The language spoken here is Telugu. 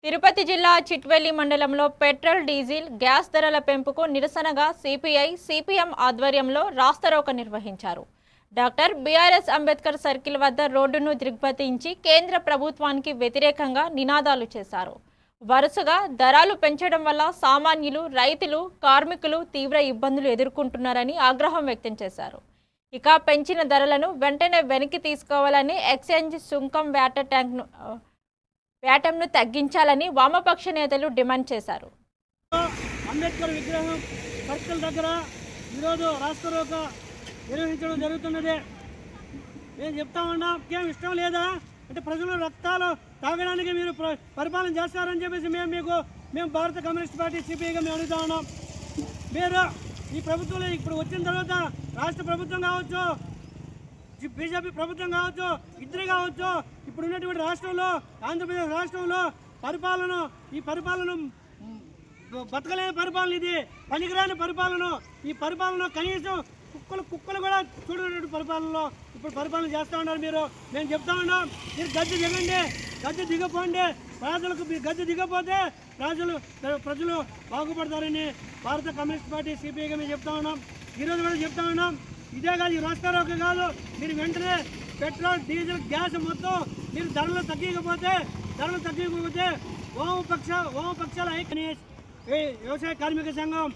తిరుపతి జిల్లా చిట్వెల్లి మండలంలో పెట్రోల్ డీజిల్ గ్యాస్ ధరల పెంపుకు నిరసనగా సిపిఐ సిపిఎం ఆధ్వర్యంలో రాస్తారోకో నిర్వహించారు. డాక్టర్ బిఆర్ఎస్ అంబేద్కర్ సర్కిల్ వద్ద రోడ్డును దిగ్బంధించి కేంద్ర ప్రభుత్వానికి వ్యతిరేకంగా నినాదాలు చేశారు. వరుసగా ధరలు పెంచడం వల్ల సామాన్యులు, రైతులు, కార్మికులు తీవ్ర ఇబ్బందులు ఎదుర్కొంటున్నారని ఆగ్రహం వ్యక్తం చేశారు. ఇక పెంచిన ధరలను వెంటనే వెనక్కి తీసుకోవాలని, ఎక్స్చేంజ్ సుంకం వేటంను తగ్గించాలని వామపక్ష నేతలు డిమాండ్ చేశారు. అంబేద్కర్ విగ్రహం సర్కిల్ దగ్గర ఈరోజు రాస్తారోకో నిర్వహించడం జరుగుతున్నది. మేము చెప్తా ఉన్నాం, ఏం ఇష్టం లేదా అంటే ప్రజల రక్తాలు తాగడానికి మీరు పరిపాలన చేస్తారని చెప్పేసి మేము భారత కమ్యూనిస్ట్ పార్టీ సిపిఐగా మేము అడుగుతా ఉన్నాం. మీరు ఈ ప్రభుత్వంలో ఇప్పుడు వచ్చిన తర్వాత రాష్ట్ర ప్రభుత్వం కావచ్చు, బీజేపీ ప్రభుత్వం కావచ్చు, ఇద్దరు కావచ్చు, ఇప్పుడు ఉన్నటువంటి రాష్ట్రంలో ఆంధ్రప్రదేశ్ రాష్ట్రంలో ఈ పరిపాలన బతకలేని పరిపాలన, ఇది పనికిరాని పరిపాలన. ఈ పరిపాలన కనీసం కుక్కలు కూడా చూడనటువంటి పరిపాలనలో ఇప్పుడు పరిపాలన చేస్తూ ఉన్నారు. మేము చెప్తా ఉన్నాం, మీరు గద్దె దిగండి, గద్దె దిగపోండి. ప్రజలకు గద్దె దిగపోతే ప్రజలు బాగుపడతారని భారత కమ్యూనిస్ట్ పార్టీ సిపిఐగా మేము చెప్తా ఉన్నాం. ఈరోజు కూడా చెప్తా ఉన్నాం, ఇదే కాదు, ఈ రాస్తారోకో కాదు, మీరు వెంటనే పెట్రోల్, డీజిల్, గ్యాస్ మొత్తం మీరు ధరలు తగ్గకపోతే వామపక్షాల ఐక్య వ్యవసాయ కార్మిక సంఘం